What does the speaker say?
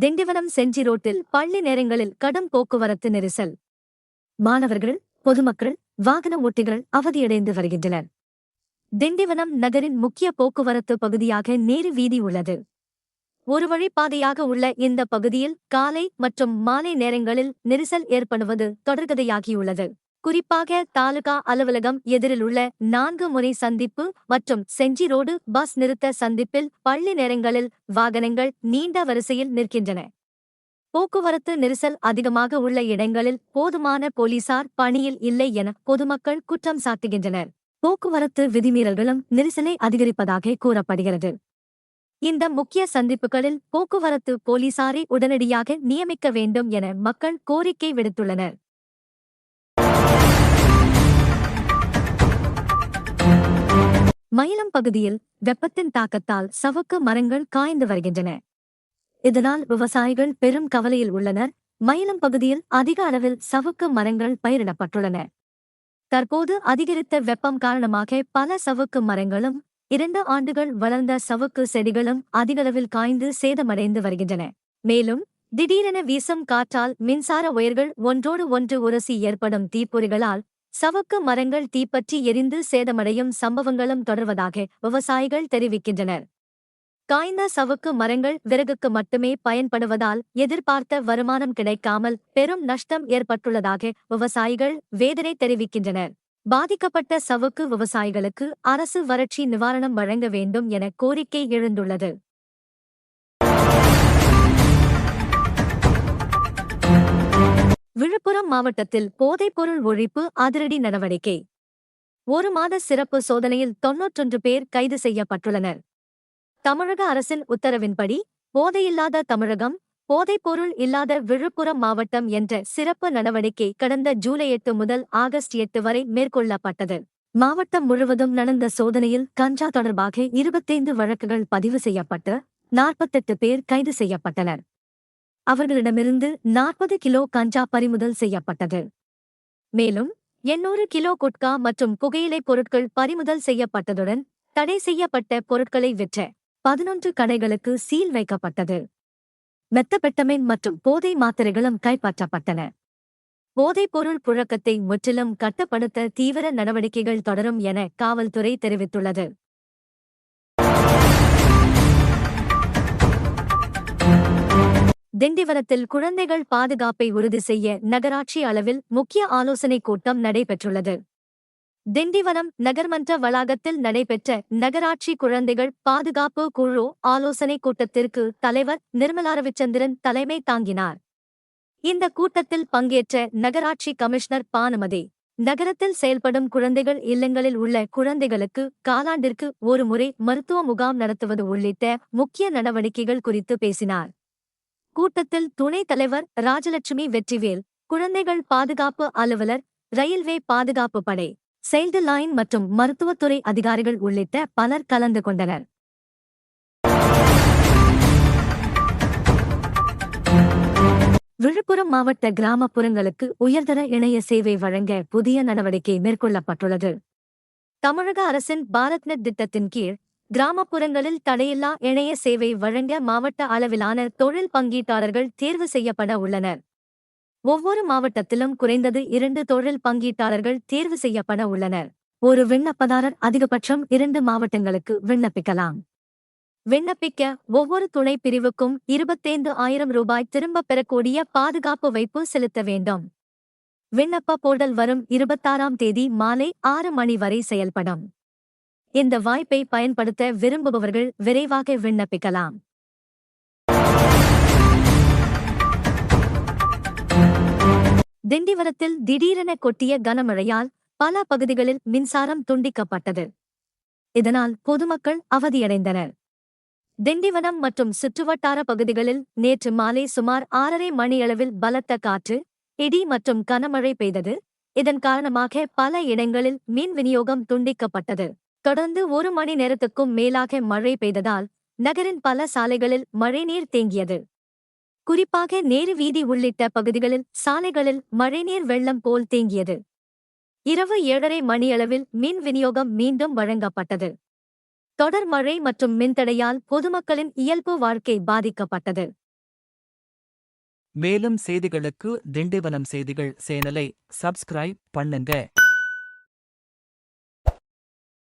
திண்டிவனம் செஞ்சி ரோட்டில் பள்ளி நேரங்களில் கடும் போக்குவரத்து நெரிசல். மாணவர்கள், பொதுமக்கள், வாகன ஓட்டிகள் அவதியடைந்து வருகின்றனர். திண்டிவனம் நகரின் முக்கிய போக்குவரத்து பகுதியாக நேரு வீதி உள்ளது. ஒரு வழிப்பாதையாக உள்ள இந்த பகுதியில் காலை மற்றும் மாலை நேரங்களில் நெரிசல் ஏற்படுவது தொடர்கதையாகியுள்ளது. குறிப்பாக தாலுகா அலுவலகம் எதிரில் உள்ள 4 முனை சந்திப்பு மற்றும் செஞ்சி ரோடு பஸ் நிறுத்த சந்திப்பில் பள்ளி நேரங்களில் வாகனங்கள் நீண்ட வரிசையில் நிற்கின்றன. போக்குவரத்து நெரிசல் அதிகமாக உள்ள இடங்களில் போதுமான போலீசார் பணியில் இல்லை என பொதுமக்கள் குற்றம் சாட்டுகின்றனர். போக்குவரத்து விதிமீறல்களும் நெரிசலை அதிகரிப்பதாக கூறப்படுகிறது. இந்த முக்கிய சந்திப்புகளில் போக்குவரத்து போலீசாரை உடனடியாக நியமிக்க வேண்டும் என மக்கள் கோரிக்கை விடுத்துள்ளனர். மயிலம் பகுதியில் வெப்பத்தின் தாக்கத்தால் சவுக்கு மரங்கள் காய்ந்து வருகின்றன. இதனால் விவசாயிகள் பெரும் கவலையில் உள்ளனர். மயிலம் பகுதியில் அதிக அளவில் சவுக்கு மரங்கள் பயிரிடப்பட்டுள்ளன. தற்போது அதிகரித்த வெப்பம் காரணமாக பல சவுக்கு மரங்களும் 2 ஆண்டுகள் வளர்ந்த சவுக்கு செடிகளும் அதிகளவில் காய்ந்து சேதமடைந்து வருகின்றன. மேலும் திடீரென வீசும் காற்றால் மின்சார ஒயர்கள் ஒன்றோடு ஒன்று உரசி ஏற்படும் தீப்பொறிகளால் சவுக்கு மரங்கள் தீப்பற்றி எரிந்து சேதமடையும் சம்பவங்களும் தொடர்வதாக விவசாயிகள் தெரிவிக்கின்றனர். காய்ந்த சவுக்கு மரங்கள் விறகுக்கு மட்டுமே பயன்படுவதால் எதிர்பார்த்த வருமானம் கிடைக்காமல் பெரும் நஷ்டம் ஏற்பட்டுள்ளதாக விவசாயிகள் வேதனை தெரிவிக்கின்றனர். பாதிக்கப்பட்ட சவுக்கு விவசாயிகளுக்கு அரசு வறட்சி நிவாரணம் வழங்க வேண்டும் என கோரிக்கை எழுந்துள்ளது. விழுப்புரம் மாவட்டத்தில் போதைப்பொருள் ஒழிப்பு அதிரடி நடவடிக்கை. 1 மாத சிறப்பு சோதனையில் 91 பேர் கைது செய்யப்பட்டுள்ளனர். தமிழக அரசின் உத்தரவின்படி போதையில்லாத தமிழகம், போதைப்பொருள் இல்லாத விழுப்புரம் மாவட்டம் என்ற சிறப்பு நடவடிக்கை கடந்த ஜூலை 8 முதல் ஆகஸ்ட் 8 வரை மேற்கொள்ளப்பட்டது. மாவட்டம் முழுவதும் நடந்த சோதனையில் கஞ்சா தொடர்பாக 25 வழக்குகள் பதிவு செய்யப்பட்டு 48 பேர் கைது செய்யப்பட்டனர். அவர்களிடமிருந்து 40 கிலோ கஞ்சா பறிமுதல் செய்யப்பட்டது. மேலும் 800 கிலோ குட்கா மற்றும் புகையிலை பொருட்கள் பறிமுதல் செய்யப்பட்டதுடன் தடை செய்யப்பட்ட பொருட்களை விற்ற 11 கடைகளுக்கு சீல் வைக்கப்பட்டது. மெத்தபெட்டமைன் மற்றும் போதை மாத்திரைகளும் கைப்பற்றப்பட்டன. போதைப்பொருள் புழக்கத்தை முற்றிலும் கட்டுப்படுத்த தீவிர நடவடிக்கைகள் தொடரும் என காவல்துறை தெரிவித்துள்ளது. திண்டிவனத்தில் குழந்தைகள் பாதுகாப்பை உறுதி செய்ய நகராட்சி அளவில் முக்கிய ஆலோசனைக் கூட்டம் நடைபெற்றுள்ளது. திண்டிவனம் நகர்மன்ற வளாகத்தில் நடைபெற்ற நகராட்சி குழந்தைகள் பாதுகாப்பு குழு ஆலோசனைக் கூட்டத்திற்கு தலைவர் நிர்மலா ரவிச்சந்திரன் தலைமை தாங்கினார். இந்த கூட்டத்தில் பங்கேற்ற நகராட்சி கமிஷனர் பானுமதி, நகரத்தில் செயல்படும் குழந்தைகள் இல்லங்களில் உள்ள குழந்தைகளுக்கு காலாண்டிற்கு 1 முறை மருத்துவ முகாம் நடத்துவது உள்ளிட்ட முக்கிய நடவடிக்கைகள் குறித்து பேசினார். கூட்டத்தில் துணைத் தலைவர் ராஜலட்சுமி வெற்றிவேல், குழந்தைகள் பாதுகாப்பு அலுவலர், ரயில்வே பாதுகாப்பு படை, சைல்டு லைன் மற்றும் மருத்துவத்துறை அதிகாரிகள் உள்ளிட்ட பலர் கலந்து கொண்டனர். விழுப்புரம் மாவட்ட கிராமப்புறங்களுக்கு உயர்தர இணைய சேவை வழங்க புதிய நடவடிக்கை மேற்கொள்ளப்பட்டுள்ளது. தமிழக அரசின் பாரத்நெட் திட்டத்தின் கீழ் கிராமப்புறங்களில் தடையில்லா இணைய சேவை வழங்க மாவட்ட அளவிலான தொழில் பங்கீட்டாளர்கள் தேர்வு செய்யப்பட உள்ளனர். ஒவ்வொரு மாவட்டத்திலும் குறைந்தது 2 தொழில் பங்கீட்டாளர்கள் தேர்வு செய்யப்பட உள்ளனர். ஒரு விண்ணப்பதாரர் அதிகபட்சம் 2 மாவட்டங்களுக்கு விண்ணப்பிக்கலாம். விண்ணப்பிக்க ஒவ்வொரு துணை பிரிவுக்கும் 25,000 ரூபாய் திரும்பப் பெறக்கூடிய பாதுகாப்பு வைப்பு செலுத்த வேண்டும். விண்ணப்ப போர்டல் வரும் 26ஆம் தேதி மாலை 6 மணி வரை செயல்படும். இந்த வாய்ப்பை பயன்படுத்த விரும்புபவர்கள் விரைவாக விண்ணப்பிக்கலாம். திண்டிவனத்தில் திடீரென கொட்டிய கனமழையால் பல பகுதிகளில் மின்சாரம் துண்டிக்கப்பட்டது. இதனால் பொதுமக்கள் அவதியடைந்தனர். திண்டிவனம் மற்றும் சுற்றுவட்டார பகுதிகளில் நேற்று மாலை சுமார் 6:30 மணியளவில் பலத்த காற்று, இடி மற்றும் கனமழை பெய்தது. இதன் காரணமாக பல இடங்களில் மின் விநியோகம் துண்டிக்கப்பட்டது. தொடர்ந்து 1 மணி நேரத்துக்கும் மேலாக மழை பெய்ததால் நகரின் பல சாலைகளில் மழைநீர் தேங்கியது. குறிப்பாக நேரு வீதி உள்ளிட்ட பகுதிகளில் சாலைகளில் மழைநீர் வெள்ளம் போல் தேங்கியது. இரவு 7:30 மணியளவில் மின் விநியோகம் மீண்டும் வழங்கப்பட்டது. தொடர் மழை மற்றும் மின்தடையால் பொதுமக்களின் இயல்பு வாழ்க்கை பாதிக்கப்பட்டது. மேலும் செய்திகளுக்கு திண்டிவனம் செய்திகள் சேனலை சப்ஸ்கிரைப் பண்ணுங்க.